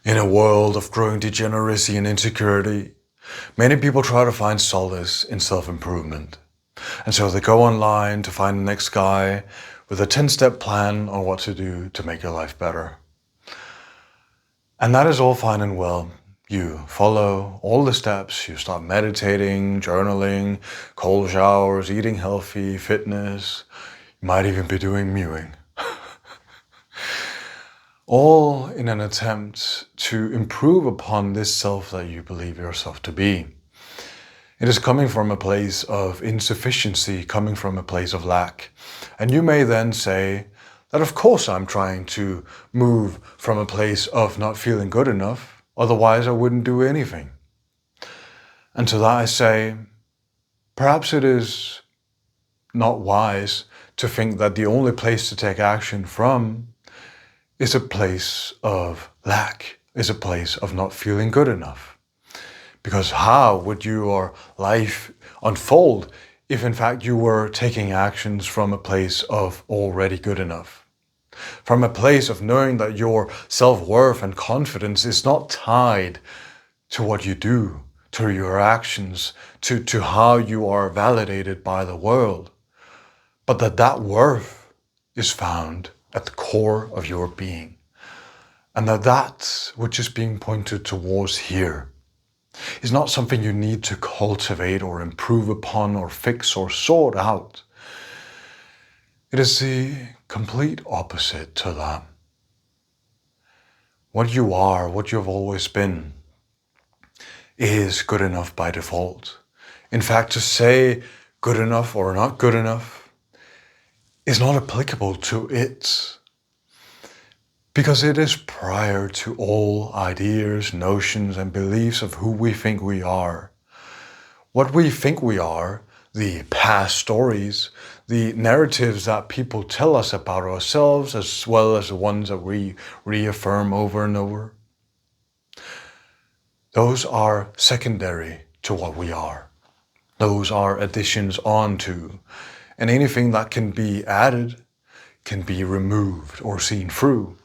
In a world of growing degeneracy and insecurity, many people try to find solace in self-improvement. And so they go online to find the next guy with a 10-step plan on what to do to make your life better. And that is all fine and well. You follow all the steps, you start meditating, journaling, cold showers, eating healthy, fitness. You might even be doing mewing. All in an attempt to improve upon this self that you believe yourself to be. It is coming from a place of insufficiency, coming from a place of lack. And you may then say that of course I'm trying to move from a place of not feeling good enough, otherwise I wouldn't do anything. And to that I say, perhaps it is not wise to think that the only place to take action from is a place of lack, is a place of not feeling good enough. Because how would your life unfold if in fact you were taking actions from a place of already good enough? From a place of knowing that your self-worth and confidence is not tied to what you do, to your actions, to how you are validated by the world, but that worth is found at the core of your being. And that which is being pointed towards here is not something you need to cultivate or improve upon or fix or sort out. It is the complete opposite to that. What you are, what you have always been, is good enough by default. In fact, to say good enough or not good enough is not applicable to it, because it is prior to all ideas, notions, and beliefs of who we think we are. What we think we are, the past stories, the narratives that people tell us about ourselves, as well as the ones that we reaffirm over and over, those are secondary to what we are. Those are additions onto, and anything that can be added can be removed or seen through.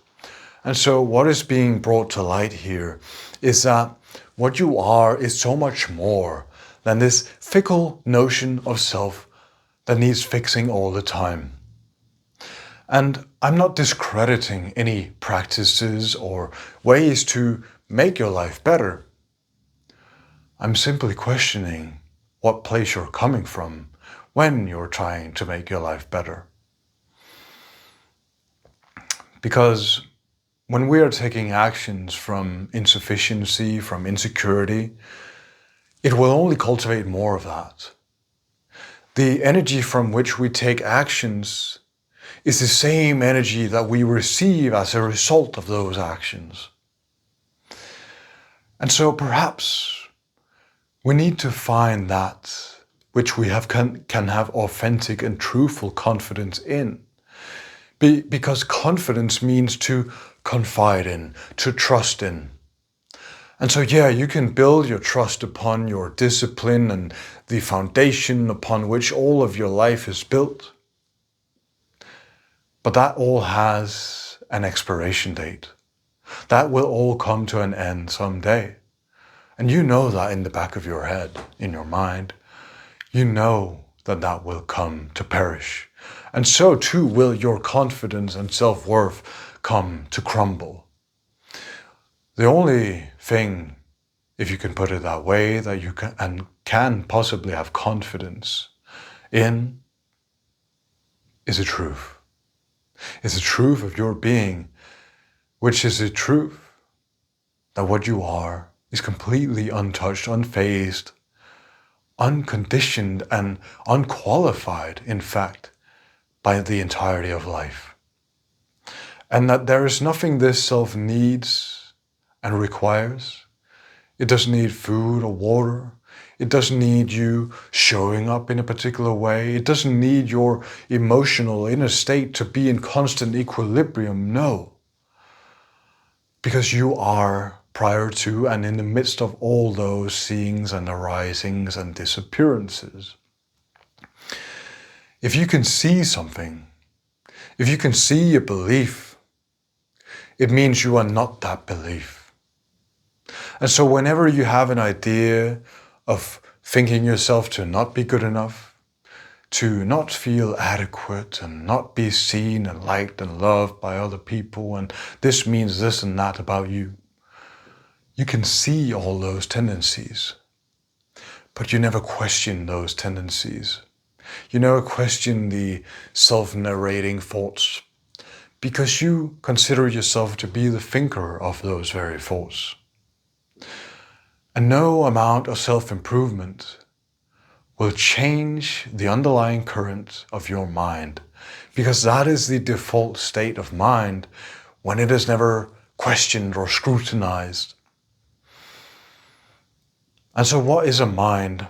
And so what is being brought to light here is that what you are is so much more than this fickle notion of self that needs fixing all the time. And I'm not discrediting any practices or ways to make your life better. I'm simply questioning what place you're coming from when you're trying to make your life better. Because when we are taking actions from insufficiency, from insecurity, it will only cultivate more of that. The energy from which we take actions is the same energy that we receive as a result of those actions. And so perhaps we need to find that which we can have authentic and truthful confidence in. Because confidence means to confide in, to trust in. And so yeah, you can build your trust upon your discipline and the foundation upon which all of your life is built. But that all has an expiration date. That will all come to an end someday. And you know that in the back of your head, in your mind. You know that that will come to perish. And so too will your confidence and self-worth come to crumble. The only thing, if you can put it that way, that you can possibly have confidence in is the truth. It's the truth of your being, which is the truth that what you are is completely untouched, unfazed, unconditioned, and unqualified, in fact, by the entirety of life. And that there is nothing this self needs and requires. It doesn't need food or water. It doesn't need you showing up in a particular way. It doesn't need your emotional inner state to be in constant equilibrium. No. Because you are prior to and in the midst of all those seeings and arisings and disappearances. If you can see something, if you can see a belief, it means you are not that belief. And so whenever you have an idea of thinking yourself to not be good enough, to not feel adequate and not be seen and liked and loved by other people, and this means this and that about you, you can see all those tendencies, but you never question those tendencies. You never question the self-narrating thoughts because you consider yourself to be the thinker of those very thoughts. And no amount of self-improvement will change the underlying current of your mind, because that is the default state of mind when it is never questioned or scrutinized. And so what is a mind?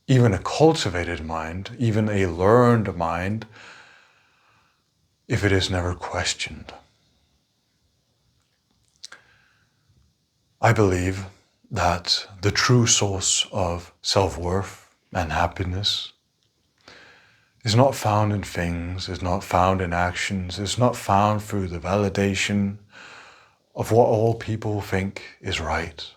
Even a cultivated mind, even a learned mind, if it is never questioned? I believe that the true source of self-worth and happiness is not found in things, is not found in actions, is not found through the validation of what all people think is right.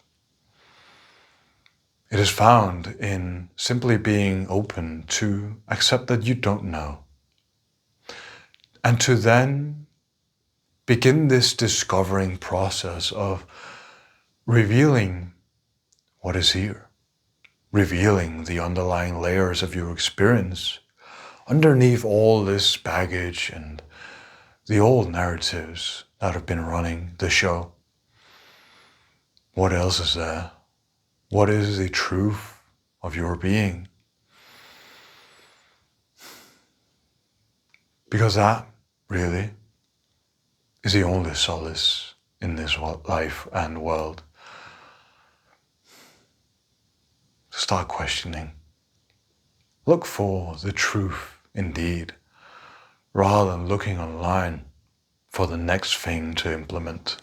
It is found in simply being open to accept that you don't know, and to then begin this discovering process of revealing what is here, revealing the underlying layers of your experience underneath all this baggage and the old narratives that have been running the show. What else is there? What is the truth of your being? Because that really is the only solace in this life and world. Start questioning. Look for the truth indeed, rather than looking online for the next thing to implement.